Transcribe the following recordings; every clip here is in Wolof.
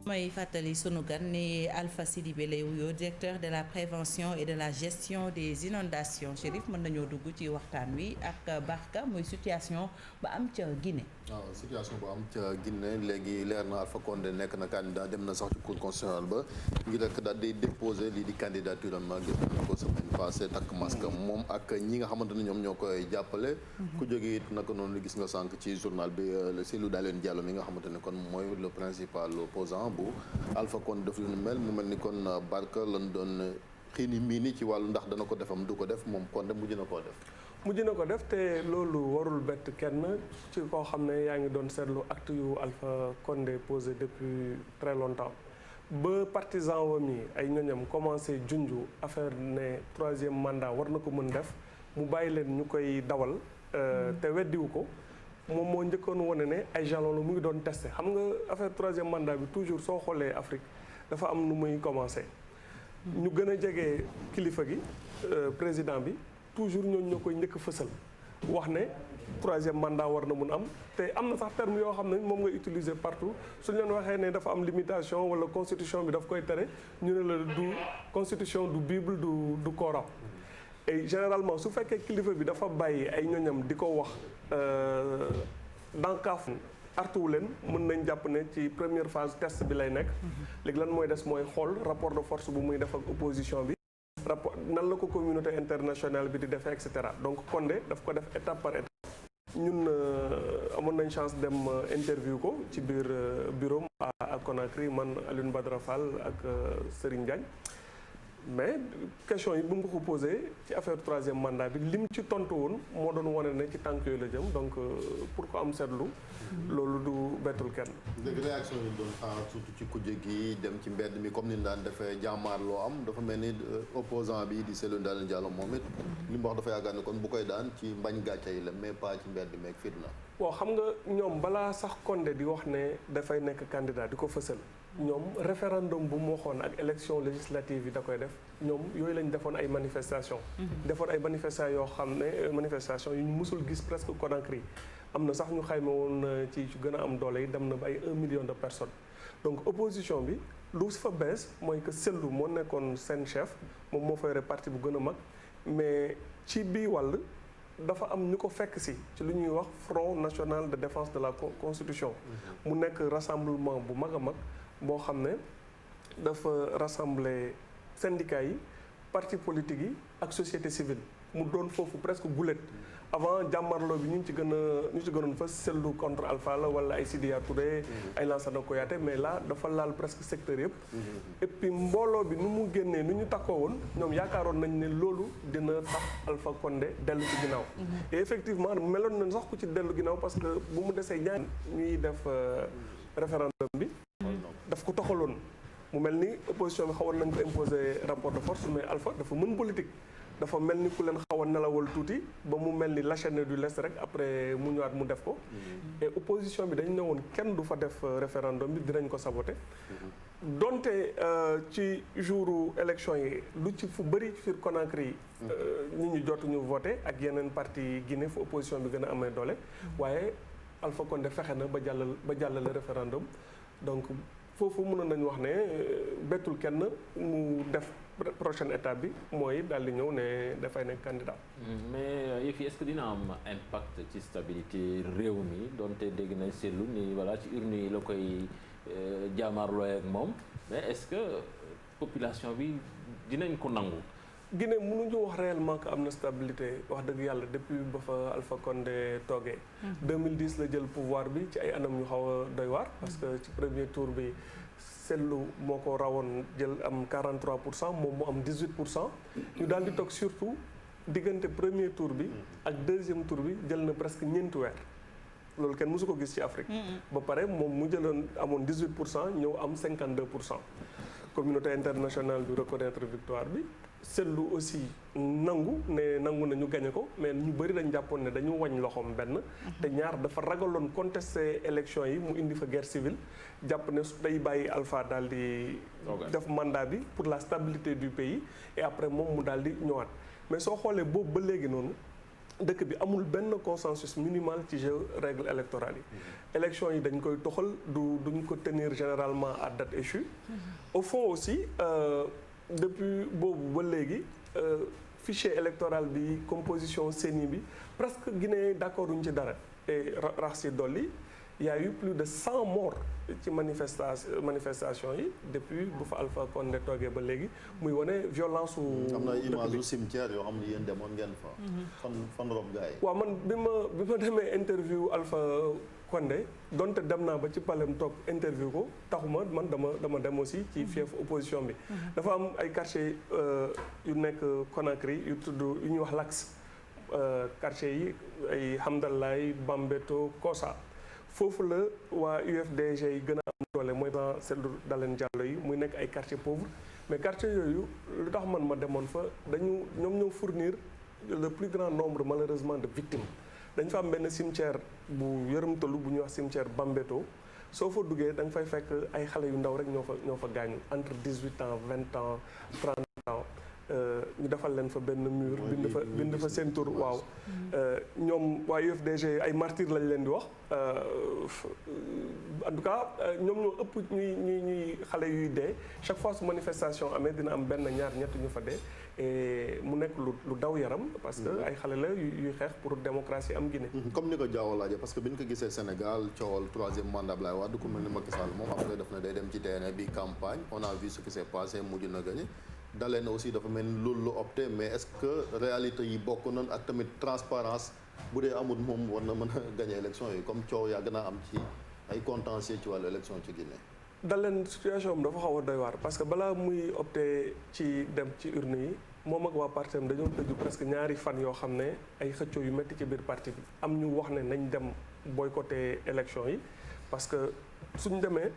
may fàttali sunu gan ni Alpha Sidibé lay wuyoo directeur de la prévention et de la gestion des inondations. Chérif, mën nañoo dugg ci waxtaan wi ak Barka muy situation ba am ca Guinée. waaw situation bu am ca Guinée léegi leer na Alpha Condé nekk na candidat dem na sax ci cour constitutionnelle ba ngir rek daal di déposer lii di candidature am gis nañ ko semaine passée takk masque moom ak ñi nga xamante ne ñoom ñoo koy jàppale. ku jógee it naka noonu gis nga sànq ci journal bi Cellou Dalein Diallo mi nga xamante ne kon mooy le principal opposant bu Alpha Condé def lu nu mel mu mel ni kon Barka lan doon xiini miini ci wàllu ndax dana ko defam du ko def moom Condé mujj na koo def. mujj na ko def te loolu warul bett kenn ci koo xam ne yaa ngi doon seetlu acte yu Alpha Condé posé depuis très longtemps ba partisan wam yi ay ñoñam commencé junju affaire ne troisième mandat war na ko mën def mu bàyyi leen ñu koy dawal te weddiwu ko moom moo njëkkoon wane ne ay jalon la mu ngi doon testé xam nga affaire troisième mandat bi toujours soo xoolee Afrique dafa am nu muy commencé ñu gën a jege kilifa gi président bi toujours ñooñu ñoo koy njëkk fësal wax ne troisième mandat war na mun am te am na sax terme yoo xam ne moom nga utiliser partout suñu leen waxee ne dafa am limitation wala constitution bi daf koy tere ñu ne la du constitution du bible du Coran et généralement su fekkee kilifa bi dafa bàyyi ay ñoñam di ko wax dànkaafu artuwu leen mën nañ jàpp ne ci première phase test bi lay nekk léegi lan mooy des mooy xool rapport de force bu muy def ak opposition bi rapport nan la ko communauté internationale bi di defee et cetera donc Condé daf ko def étape par étape ñun amoon nañ chance dem interview ko ci biir bureau à Conakry man Alioune Badara Fall ak Serigne Diagne mais question yi bu nga ko posé ci affaire troisième mandat bi lim ci tontu woon moo doon wane ne ci tànk yooyu la jëm donc pour ko am seetlu loolu du bettul kenn. léegi réaction yi doon xaar surtout ci kujje gi dem ci mbedd mi comme ni ñu daan defee jàmmaar loo am dafa mel ni opposant bi di Cellou Dalein Diallo moom it li mu wax dafa yaakaar ne kon bu koy daan ci mbañ gàcce yi la mais pas ci mbedd meeg fitna. waaw xam nga ñoom balaa sax Condé di wax ne dafay nekk candidat di ko fësal ñoom référendum bu mu waxoon ak élection législative yi da koy def ñoom yooyu lañ defoon ay manifestation defoon ay manifestation yoo xam ne manifestation yu ñu musul gis presque Conakry am na sax ñu xayma woon ci gën a am doole yi dem na ba ay 1 million de personnes donc opposition bi lu fa bees mooy que Cellou moo nekkoon seen chef moom moo fa yore parti bu gën a mag mais ci bii wàll dafa am ñu ko fekk si ci lu ñuy wax Front national de défense de la constitution mu nekk rassemblement bu mag a mag boo xam ne dafa rassembler syndicats yi parti politique yi ak société civile mu doon foofu presque gulet avant jàmmarloo bi ñu ci gënoon fa Cellou contre Alpha la wala ay Sidya Touré ay Lansana Conyaté mais là dafa laal presque secteur yëpp et puis mbooloo bi nu mu génnee nu ñu takkoo woon ñoom yaakaaroon nañ ne loolu dina tax Alpha Condé dellu ci ginnaaw et effectivement meloon nañ sax ku ci dellu ginnaaw parce que bu mu desee ñaar ñuy def référendum bi daf ko toxaloon mu mel ni opposition bi xawoon nañ ko imposer rapport de force mais Alpha dafa mën politique dafa mel ni ku leen xaw a nelawal tuuti ba mu mel ni lâché na du lest rek après mu ñëwaat mu def ko et opposition bi dañ ne woon kenn du fa def référendum bi dinañ ko saboter donte ci jouru élection yi lu ci fu bëri sur Conakry ñi ñu jotuñu voté ak yeneen parti Guinée fu opposition bi gën a amee doole waaye Alpha Condé fexe na ba jàllale référendum donc foofu mënoon nañu wax ne bettul kenn mu def prochaine étape bi mooy daal di ñëw ne dafay nekk candidat. mais yëf yi est-ce que dina am impact ci stabilité réew mi donte dégg nañ Cellou ni voilà ci urne yi la koy jaamaarloo ak moom mais est-ce que population bi dinañ ko nangu. Guinée mënuñu wax réellement que am na stabilité wax dëgg yàlla depuis ba fa Alpha Condé toogee. 2010 la jël pouvoir bi ci ay anam yu xaw a doy waar. parce que ci premier tour bi Cellou moo ko rawoon jël am 43% moom mu am 18%. ñu daal di toog surtout diggante premier tour bi ak deuxième tour bi jël na presque ñeenti weer. loolu kenn mësu ko gis ci Afrique. ba pare moom mu jëloon amoon 18% ñëw am 52%. communauté internationale bi reconnaître victoire bi. Cellou aussi nangu nañu gagné ko mais ñu bëri dañ jàppoon ne dañu wañ loxoom benn te ñaar dafa ragaloon contester élection yi mu indi fa guerre civile jàpp ne day bàyyi Alpha daal di def mandat bi pour la stabilité du pays et après moom mu daal di ñëwaat mais soo xoolee boobu ba léegi noonu dëkk bi amul benn consensus minimal ci jeu règle électorale yi. élection yi dañ koy toxal duñ ko tenir généralement à date échue. au fond aussi depuis boobu ba léegi fichier électoral bi composition CENI bi presque Guinée d'accord uñ ci dara et rax si dolli il y a eu plus de 100 morts ci manifestation yi depuis bu fa Alpha Condé toogee ba léegi muy wane violence su. am na image yu cimetière yoo xam ne yéen demoon ngeen fa. fan rob gars yi. waaw man bi ma demee interview Alpha Condé donte dem naa ba ci palais toog interview ko taxuma man dama dem aussi ci fief opposition bi. dafa am ay quartiers yu nekk Conakry yu tudd yu ñuy wax Lax quartiers yi ay Hamdalaay Bambeto Kossa. foofu la waa UFDG yi gën a am doole mooy dans Cellou Dalein Diallo yi muy nekk ay quartiers pauvres mais quartiers yooyu lu tax man ma demoon fa ñoom ñoo fournir le plus grand nombre malheureusement de victimes dañ fa am benn cimetière bu yërëmtalu bu ñuy wax cimetière Bambeto soo fa duggee da nga fay fekk ay xale yu ndaw rek ñoo fa gaañu entre 18 ans 20 ans 30 ans ñu defal leen fa benn mur bind fa seen tur waaw ñoom waa UFDG ay martyrs lañ leen di wax en tout cas ñoom ñoo ëpp ñuy xale yuy dee chaque fois su manifestation amee dina am benn ñaar ñett ñu fa dee et mu nekk lu daw yaram parce que ay xale la yuy xeex pour démocratie am Guinée. comme ni ko Diaw laajee parce que bi ñu ko gisee Sénégal coowal 3e mandat Abdoulaye Wade ku mel ni Macky Sall moom après def na day dem ci terrain bi campagne on a vu ce qui s'est passé mujj na gagné. Dalein aussi dafa mel ni loolu la opté mais est-ce que réalité yi bokk nañ ak tamit transparence bu dee amul moom war na mën a gagner élection yi comme coow yàgg naa am ci ay contentieux ci wàllu élection ci Guinée. Dalein situation am dafa xaw a doy waar parce que balaa muy opté ci dem ci urne yi moom ak waa parti am dañoo tëju presque ñaari fan yoo xam ne ay xëccoo yu métti ci biir parti bi am ñu wax ne nañ dem boycotter élection yi parce que suñ demee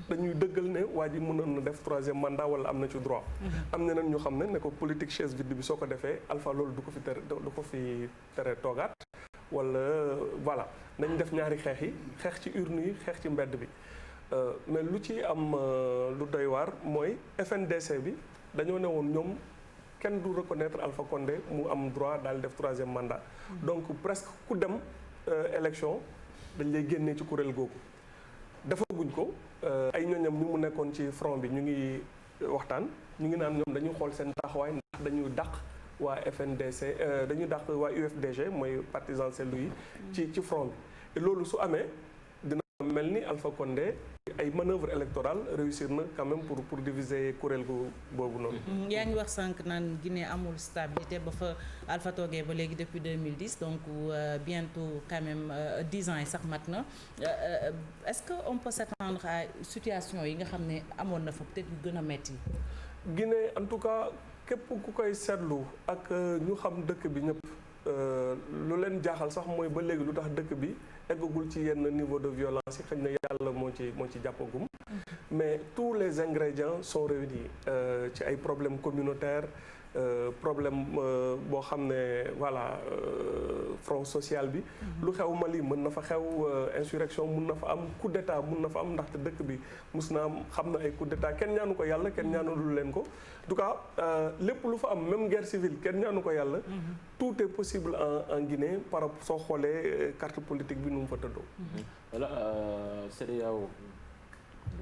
dañuy dëggal ne waa ji mënoon na def 3e mandat wala am na ci droit. am na ñu xam ne ko politique chaise vide bi soo ko defee Alpha loolu du ko fi tere toogaat wala voilà nañ def ñaari xeex yi xeex ci urne yi xeex ci mbedd bi mais lu ci am lu doy waar mooy FNDC bi dañoo ne woon ñoom kenn du reconnaître Alpha Condé mu am droit daal def 3e mandat donc presque ku dem élection dañ lay génnee ci kuréel googu defaguñ ko ay ñooñam ñu mu nekkoon ci front bi ñu ngi waxtaan ñu ngi naan ñoom dañuy xool seen taxawaay ndax dañuy dàq waa FNDC dañuy dàq waa UFDG mooy partisan Cellou yi ci front bi loolu su amee dina mel ni Alpha Condé ay manœuvre électorale réussir na quand même pour diviser kuréel boobu noonu. yaa ngi wax sànq naan Guinée amul stabilité ba fa Alpha toogee ba léegi depuis 2010 donc bientôt quand même 10 ans yi sax mat na est-ce que on peut s'attendre à situation yi nga xam ne amoon na fa peut-être yu gën a metti. Guinée en tout cas képp ku koy seetlu ak ñu xam dëkk bi ñëpp lu leen jaaxal sax mooy ba léegi lu tax dëkk bi eggagul ci yenn niveau de violence yi xëy na yàlla moo ci jàppagum mais tous les ingrédients sont réunis ci ay problèmes communautaires problème boo xam ne voilà front social bi lu xew Mali mën na fa xew insurrection mun na fa am coup d'état mun na fa am ndaxte dëkk bi mus na am xam na ay coup d'état kenn ñaanu ko yàlla kenn ñaanul leen ko en tout cas lépp lu fa am même guerre civile kenn ñaanu ko yàlla tout est possible en Guinée par rapport soo xoolee carte politique bi nu mu fa tëddoo. voilà CEDEAO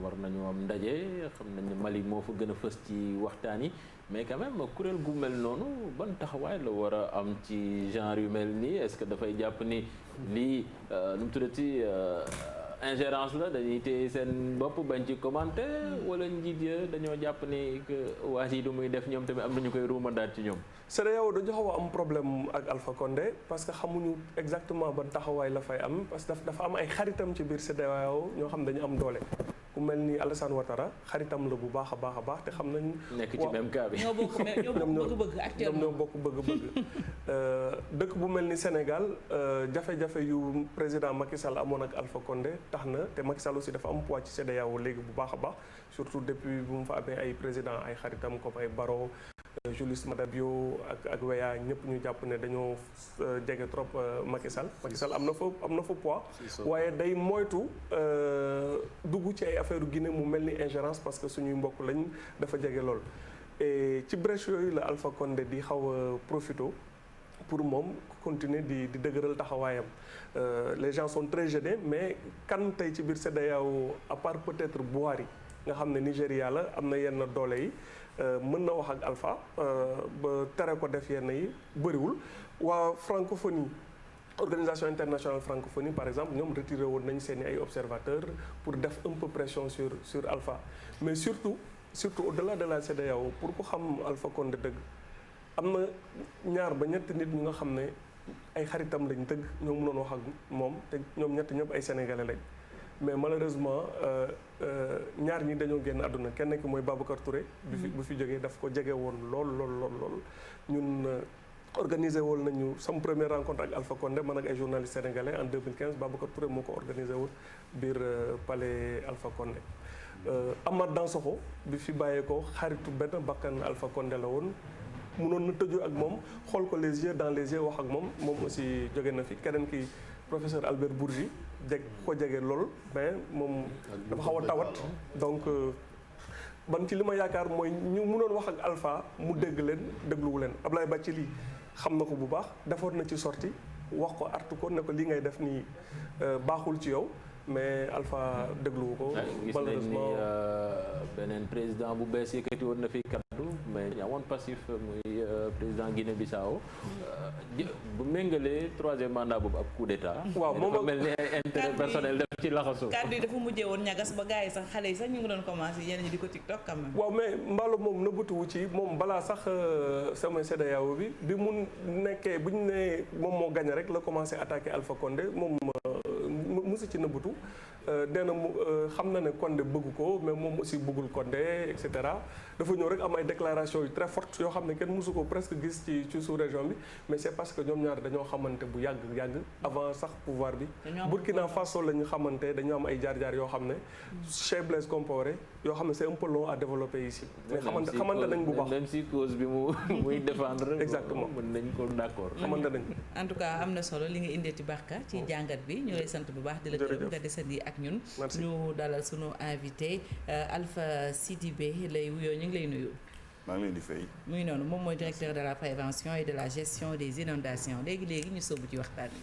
war nañu am ndaje xam nañu Mali moo fa gën a fës ci waxtaan yi mais quand même kuréel gu mel noonu ban taxawaay la war a am ci genre yu mel nii est-ce que dafay jàpp ni lii nu mu tuddati ingérence la dañuy téye seen bopp bañ ci commenté wala njiit ya dañoo jàpp ni que waa ji du muy def ñoom tamit am nañu koy ruumandaat ci ñoom. CEDEAO dañu xaw a am problème ak Alpha Condé parce que xamuñu exactement ban taxawaay la fay am parce que dafa am ay xaritam ci biir CEDEAO ñoo xam dañu am doole. ku mel ni Alassane Ouattara xaritam la bu baax a baax te xam nañ. nekk ci même cas bi. ñoo bokk bëgg-bëgg actuellement ñoo bokk bëgg-bëgg. dëkk bu mel ni Sénégal jafe-jafe yu président Macky Sall amoon ak Alpha Condé tax na te Macky Sall aussi dafa am poids ci CEDEAO léegi bu baax a baax surtout depuis bu mu fa amee ay président ay xaritam comme ay Barrow Julius Maada Bio ak Weah ñëpp ñu jàpp ne dañoo jege trop Macky Sall am na fa poids waaye day moytu dugg ci ay affaire Guinée mu mel ni ingérence parce que suñuy mbokk lañ dafa jege lool et ci brèche yooyu la Alpha Condé di xaw a profito pour moom continuer di dëgëral taxawaayam les gens sont très gênés mais kan tey ci biir CEDEAO à part peut-être Buhari nga xam ne Nigéria la am na yenn doole yi mën na wax ak Alpha ba tere ko def yenn yi bëriwul waa francophonie organisation internationale francophonie par exemple ñoom retiré woon nañ seen ay observateurs pour def un peu pression sur Alpha mais surtout au-delà de la CEDEAO pour ko xam Alpha Condé dëgg am na ñaar ba ñetti nit ñu nga xam ne ay xaritam lañ dëgg ñoo mënoon wax ak moom te ñoom ñett ñëpp ay sénégalais lañ mais malheureusement ñaar ñi dañoo génn àdduna kenn ki mooy Babacar Touré. bu fi jógee daf ko jege woon lool ñun organisé woon nañu sama première rencontre ak Alpha Condé man ak ay journalistes sénégalais en 2015 Babacar Touré moo ko organisé woon biir palais Alpha Condé. Amath Dansokho bi fi bàyyeekoo xaritu benn bakkan Alpha Condé la woon mënoon na tëju ak moom xool ko les yeux dans les yeux wax ak moom aussi jóge na fi keneen ki professeur Albert Bourgi ko jege lool mais moom dafa xaw a tawat donc ban ci li ma yaakaar mooy ñu mënoon wax ak Alpha mu dégg leen dégluwu leen Ablaye Bathily xam na ko bu baax defoon na ci sorti wax ko artu ko ne ko li ngay def nii baaxul ci yow mais Alpha dégluwu ko malheureusement gis nañ ni beneen président bu bees yëkkati woon na fi kaddu mais ñaawoon passif muy président Guinée-Bissau bu méngalee troisième mandat boobu ab coup d'état waaw moom dafa mel ni ay intérêt personnel def ci laxasu kàddu yi dafa mujjee woon ñagas ba gars yi sax xale yi sax ñu ngi doon commencé yenn ñi di ko TikTok quand même. waaw mais Mballo moom nëbbatuwu ci moom balaa sax sama CEDEAO bi mu nekkee bu ñu nee moom moo gagné rek la commencé attaqué Alpha Condé moom musu ci nëbbatu nee na xam na ne Condé bëgg ko mais moom aussi bëggul Condé et cetera dafa ñëw rek am ay déclaration yu très fortes yoo xam ne kenn musu ko presque gis ci sous-région bi mais c'est parce que ñoom ñaar dañoo xamante bu yàgg avant sax pouvoir bi Burkina Faso la ñu xamante dañoo am ay jaar-jaar yoo xam ne chez Blaise Compaoré yoo xam ne c'est un peu long à développer ici mais xamante nañ bu baax même si cause bi muy défendre exactement mën nañ ko d'accord xamante nañ en tout cas am na solo li nga indeeti Barka ci jàngat bi ñu lay sant bu baax di la gërëm nga desandi ak ñun ñu dalal sunu invité Alpha Sidibé lay wuyoo ñu ngi lay nuyu. maa ngi leen di fay. muy noonu moom mooy directeur de la prévention et de la gestion des inondations léegi ñu sóobu ci waxtaan wi.